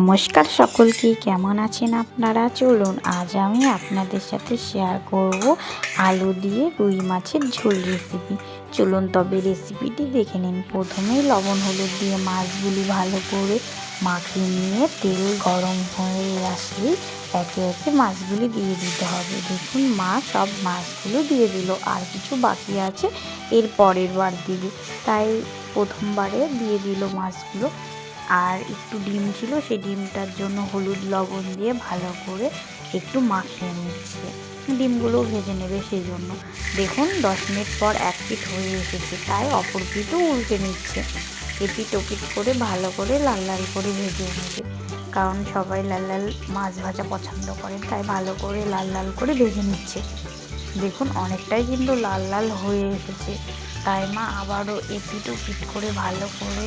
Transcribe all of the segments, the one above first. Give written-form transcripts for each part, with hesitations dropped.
নমস্কার সকলকে, কেমন আছেন আপনারা? চলুন আজ আমি আপনাদের সাথে শেয়ার করব আলু দিয়ে রুই মাছের ঝোল রেসিপি। চলুন তবে রেসিপিটি দেখে নিন। প্রথমেই লবণ হলুদ দিয়ে মাছগুলি ভালো করে মাখিয়ে নিয়ে তেল গরম হয়ে আসলে একে একে মাছগুলি দিয়ে দিতে হবে। দেখুন মা সব মাছগুলো দিয়ে দিল, আর কিছু বাকি আছে এর পরের বার দিবে, তাই প্রথমবারে দিয়ে দিল মাছগুলো। আর একটু ডিম ছিল, সেই ডিমটার জন্য হলুদ লবণ দিয়ে ভালো করে একটু মাখিয়ে নিচ্ছে। ডিমগুলো ভেজে নেবে সেই জন্য। দেখুন 10 মিনিট পর এক পিঠ হয়ে এসেছে, তাই অপর পিঠও উল্টে নিচ্ছে। এপিঠ ওপিঠ করে ভালো করে লাল লাল করে ভেজে নেবে, কারণ সবাই লাল লাল মাছ ভাজা পছন্দ করেন, তাই ভালো করে লাল লাল করে ভেজে নিচ্ছে। দেখুন অনেকটাই কিন্তু লাল লাল হয়ে এসেছে, তাই মা আবারও এপিঠ ওপিঠ করে ভালো করে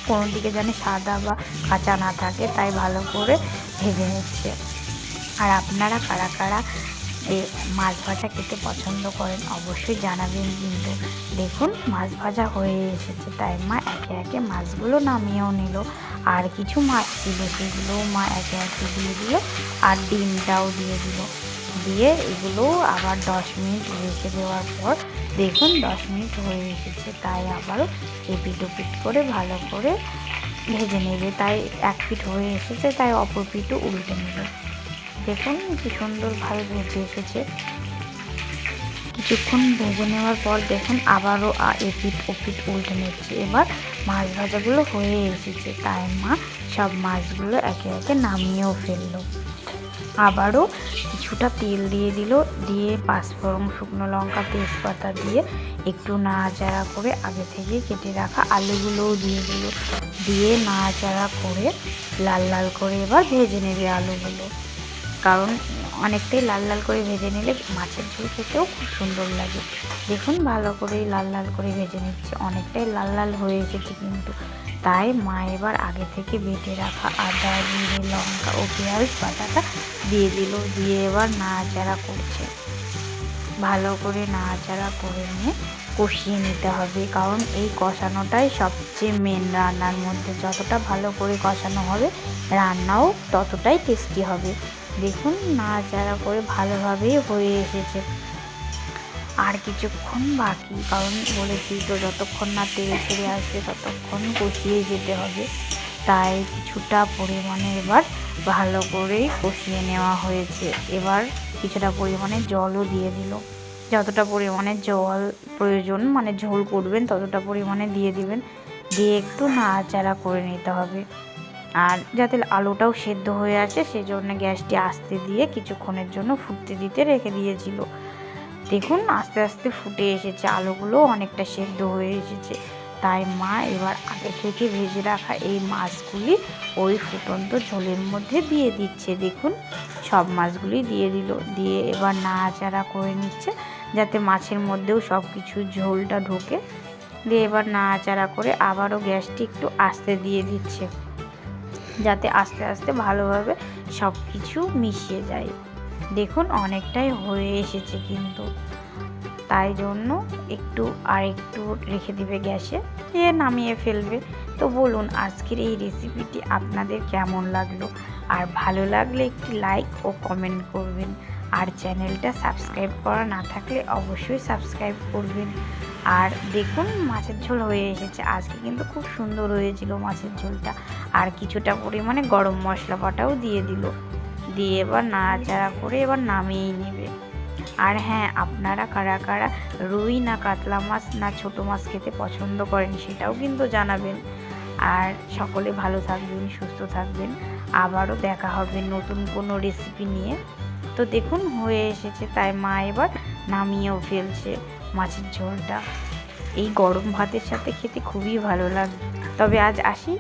কোনো দিকে যেন সাদা বা কাঁচা না থাকে, তাই ভালো করে ভেজে নিচ্ছে। আর আপনারা কারা কারা মাছ ভাজা খেতে পছন্দ করেন অবশ্যই জানাবেন কিন্তু। দেখুন মাছ ভাজা হয়ে এসেছে, তাই মা একে একে মাছগুলো নামিয়েও নিল। আর কিছু মাছ ছিল সেগুলোও মা একে একে দিয়ে দিল, আর ডিমটাও দিয়ে দিল। দিয়ে এগুলো আবার 10 মিনিট রেখে দেওয়ার পর দেখুন 10 মিনিট হয়ে এসেছে, তাই আবারও এপিঠ ওপিঠ করে ভালো করে ভেজে নেবে। তাই এক পিঠ হয়ে এসেছে, তাই অপর পিঠও উল্টে নেবে। দেখুন কি সুন্দরভাবে ভেজে এসেছে। কিছুক্ষণ ভেজে নেওয়ার পর দেখুন আবারও এপিঠ ওপিঠ উল্টে নিচ্ছে। এবার মাছ ভাজাগুলো হয়ে এসেছে, তাই মা সব মাছগুলো একে একে নামিয়েও ফেললো। আবারও কিছুটা তেল দিয়ে দিল, দিয়ে পাঁচফোড়ন, শুকনো লঙ্কা, তেজপাতা দিয়ে একটু নাড়াচাড়া করে আগে থেকে কেটে রাখা আলুগুলোও দিয়ে দিল। দিয়ে নাড়াচাড়া করে লাল লাল করে এবার ভেজে নেবে আলুগুলো, কারণ অনেকটাই লাল লাল করে ভেজে নিলে মাছের ঝোল খেতেও খুব সুন্দর লাগে। দেখুন ভালো করে লাল লাল করে ভেজে নিচ্ছে, অনেকটাই লাল লাল হয়ে এসেছে কিন্তু। তাই মা এবার আগে থেকে বেটে রাখা আদা, জিরে, লঙ্কা ও পেঁয়াজ বাটাটা দিয়ে দিল। দিয়ে এবার নাড়াচাড়া করছে, ভালো করে নাড়াচাড়া করে নিয়ে কষিয়ে নিতে হবে, কারণ এই কষানোটাই সবচেয়ে মেন রান্নার মধ্যে। যতটা ভালো করে কষানো হবে রান্নাও ততটাই টেস্টি হবে। দেখুন নাড়াচাড়া করে ভালোভাবেই হয়ে এসেছে, আর কিছুক্ষণ বাকি, কারণ বলেছি তো যতক্ষণ না তেল ছেড়ে আসবে ততক্ষণ কষিয়ে যেতে হবে। তাই কিছুটা পরিমাণে এবার ভালো করেই কষিয়ে নেওয়া হয়েছে। এবার কিছুটা পরিমাণে জলও দিয়ে দিল। যতটা পরিমাণে জল প্রয়োজন, মানে ঝোল করবেন ততটা পরিমাণে দিয়ে দিবেন। দিয়ে একটু নাড়াচাড়া করে নিতে হবে, আর যাতে আলুটাও সেদ্ধ হয়ে আছে সেজন্য গ্যাসটি আস্তে দিয়ে কিছুক্ষণের জন্য ফুটতে দিতে রেখে দিয়েছিল। দেখুন আস্তে আস্তে ফুটে এসেছে, আলুগুলো অনেকটা সেদ্ধ হয়ে এসেছে। তাই মা এবার আগে থেকে ভেজে রাখা এই মাছগুলি ওই ফুটন্ত ঝোলের মধ্যে দিয়ে দিচ্ছে। দেখুন সব মাছগুলি দিয়ে দিল, দিয়ে এবার নাড়াচাড়া করে নিচ্ছে যাতে মাছের মধ্যেও সব কিছু ঝোলটা ঢোকে। দিয়ে এবার নাড়াচাড়া করে আবারও গ্যাসটি একটু আস্তে দিয়ে দিচ্ছে, যাতে আস্তে আস্তে ভালোভাবে সব কিছু মিশিয়ে যায়। দেখুন অনেকটাই হয়ে এসেছে কিন্তু, তাই জন্য একটু রেখে দিবে গ্যাসে, দিয়ে নামিয়ে ফেলবে। তো বলুন আজকের এই রেসিপিটি আপনাদের কেমন লাগলো, আর ভালো লাগলে একটি লাইক ও কমেন্ট করবেন। আর চ্যানেলটা সাবস্ক্রাইব করা না থাকলে অবশ্যই সাবস্ক্রাইব করবেন। আর দেখুন মাছের ঝোল হয়ে এসেছে, আজকে কিন্তু খুব সুন্দর হয়েছিল মাছের ঝোলটা। আর কিছুটা পরিমাণে গরম মশলা বাটাও দিয়ে দিল। দিয়ে এবার নাড়াচাড়া করে এবার নামিয়েই নেবে। আর হ্যাঁ, আপনারা কারা কারা রুই না কাতলা মাছ না ছোটো মাছ খেতে পছন্দ করেন সেটাও কিন্তু জানাবেন। আর সকলে ভালো থাকবেন, সুস্থ থাকবেন। আবারও দেখা হবে নতুন কোনো রেসিপি নিয়ে। তো দেখুন হয়ে এসেছে, তাই মা এবার নামিয়েও ফেলছে মাছের ঝোলটা। এই গরম ভাতের সাথে খেতে খুবই ভালো লাগবে। তবে আজ আসি।